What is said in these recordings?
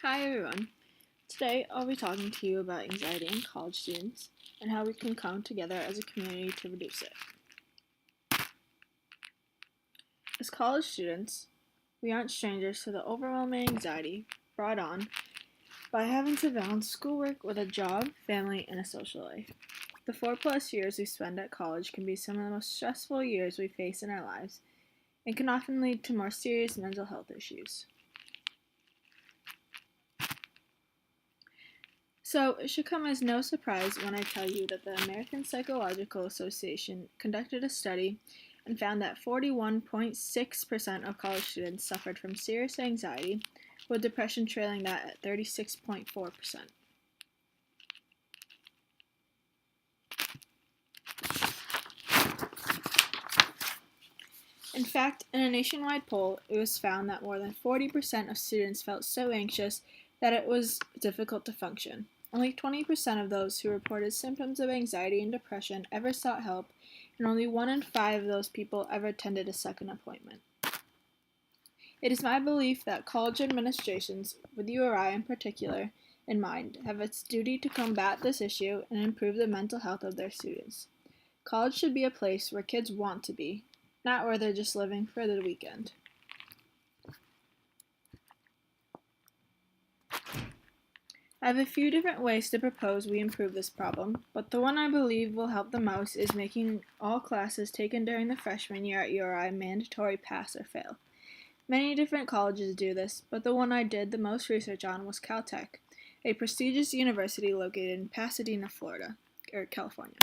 Hi everyone. Today I'll be talking to you about anxiety in college students and how we can come together as a community to reduce it. As college students, we aren't strangers to the overwhelming anxiety brought on by having to balance schoolwork with a job, family, and a social life. The 4+ years we spend at college can be some of the most stressful years we face in our lives and can often lead to more serious mental health issues. So, it should come as no surprise when I tell you that the American Psychological Association conducted a study and found that 41.6% of college students suffered from serious anxiety, with depression trailing that at 36.4%. In fact, in a nationwide poll, it was found that more than 40% of students felt so anxious that it was difficult to function. Only 20% of those who reported symptoms of anxiety and depression ever sought help, and only 1 in 5 of those people ever attended a second appointment. It is my belief that college administrations, with URI in particular in mind, have its duty to combat this issue and improve the mental health of their students. College should be a place where kids want to be, not where they're just living for the weekend. I have a few different ways to propose we improve this problem, but the one I believe will help the most is making all classes taken during the freshman year at URI mandatory pass or fail. Many different colleges do this, but the one I did the most research on was Caltech, a prestigious university located in Pasadena, California.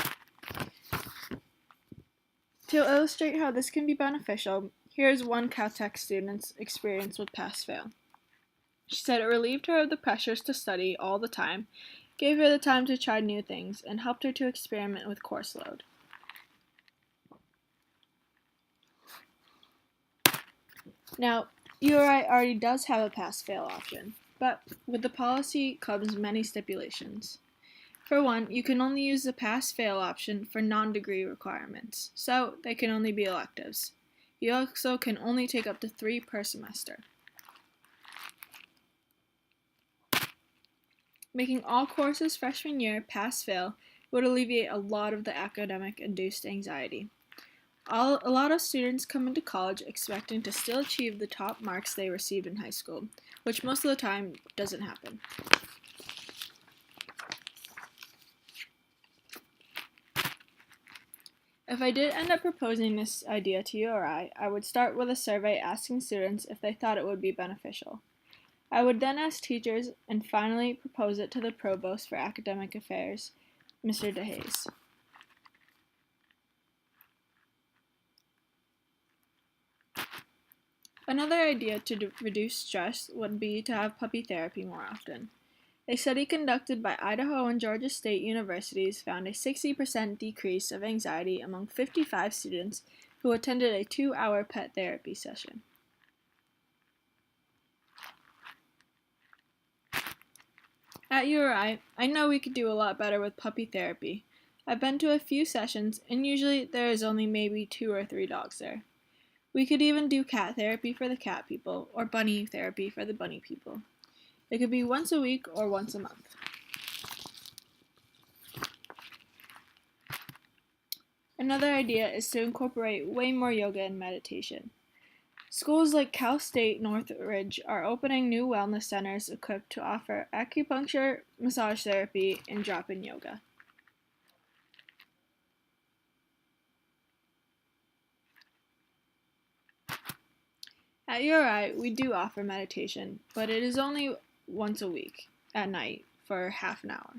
To illustrate how this can be beneficial, here is one Caltech student's experience with pass-fail. She said it relieved her of the pressures to study all the time, gave her the time to try new things, and helped her to experiment with course load. Now, URI already does have a pass-fail option, but with the policy comes many stipulations. For one, you can only use the pass-fail option for non-degree requirements, so they can only be electives. You also can only take up to 3 per semester. Making all courses freshman year pass-fail would alleviate a lot of the academic-induced anxiety. A lot of students come into college expecting to still achieve the top marks they received in high school, which most of the time doesn't happen. If I did end up proposing this idea to URI, I would start with a survey asking students if they thought it would be beneficial. I would then ask teachers and finally propose it to the Provost for Academic Affairs, Mr. DeHaze. Another idea to reduce stress would be to have puppy therapy more often. A study conducted by Idaho and Georgia State Universities found a 60% decrease of anxiety among 55 students who attended a 2-hour pet therapy session. At URI, I know we could do a lot better with puppy therapy. I've been to a few sessions, and usually there is only maybe 2 or 3 dogs there. We could even do cat therapy for the cat people, or bunny therapy for the bunny people. It could be once a week or once a month. Another idea is to incorporate way more yoga and meditation. Schools like Cal State Northridge are opening new wellness centers equipped to offer acupuncture, massage therapy, and drop-in yoga. At URI, we do offer meditation, but it is only once a week at night for half an hour.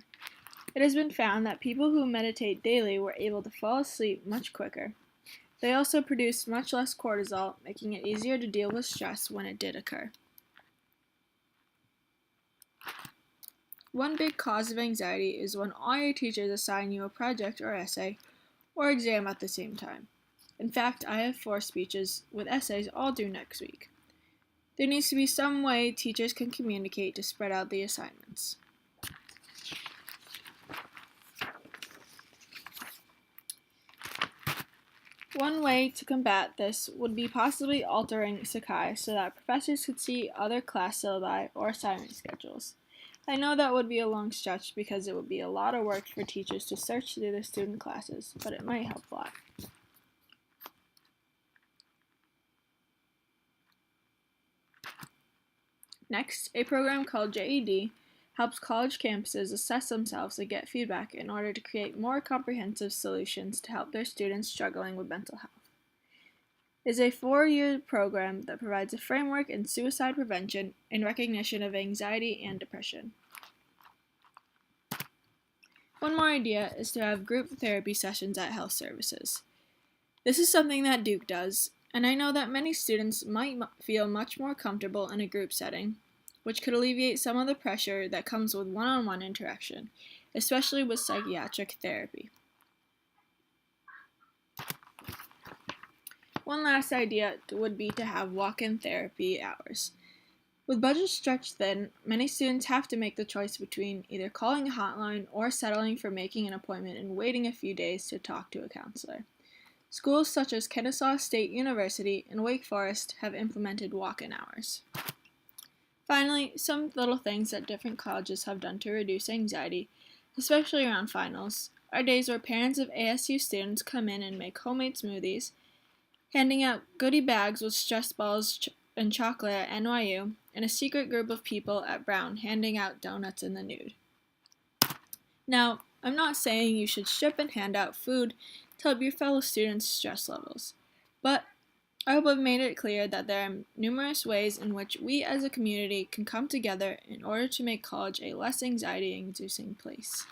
It has been found that people who meditate daily were able to fall asleep much quicker. They also produced much less cortisol, making it easier to deal with stress when it did occur. One big cause of anxiety is when all your teachers assign you a project or essay or exam at the same time. In fact, I have 4 speeches with essays all due next week. There needs to be some way teachers can communicate to spread out the assignments. One way to combat this would be possibly altering Sakai so that professors could see other class syllabi or assignment schedules. I know that would be a long stretch because it would be a lot of work for teachers to search through their student classes, but it might help a lot. Next, a program called JED helps college campuses assess themselves and get feedback in order to create more comprehensive solutions to help their students struggling with mental health. It is a 4-year program that provides a framework in suicide prevention and recognition of anxiety and depression. One more idea is to have group therapy sessions at health services. This is something that Duke does, and I know that many students might feel much more comfortable in a group setting, which could alleviate some of the pressure that comes with one-on-one interaction, especially with psychiatric therapy. One last idea would be to have walk-in therapy hours. With budgets stretched thin, many students have to make the choice between either calling a hotline or settling for making an appointment and waiting a few days to talk to a counselor. Schools such as Kennesaw State University and Wake Forest have implemented walk-in hours. Finally, some little things that different colleges have done to reduce anxiety, especially around finals, are days where parents of ASU students come in and make homemade smoothies, handing out goodie bags with stress balls and chocolate at NYU, and a secret group of people at Brown handing out donuts in the nude. Now, I'm not saying you should strip and hand out food to help your fellow students' stress levels, but I hope I've made it clear that there are numerous ways in which we as a community can come together in order to make college a less anxiety-inducing place.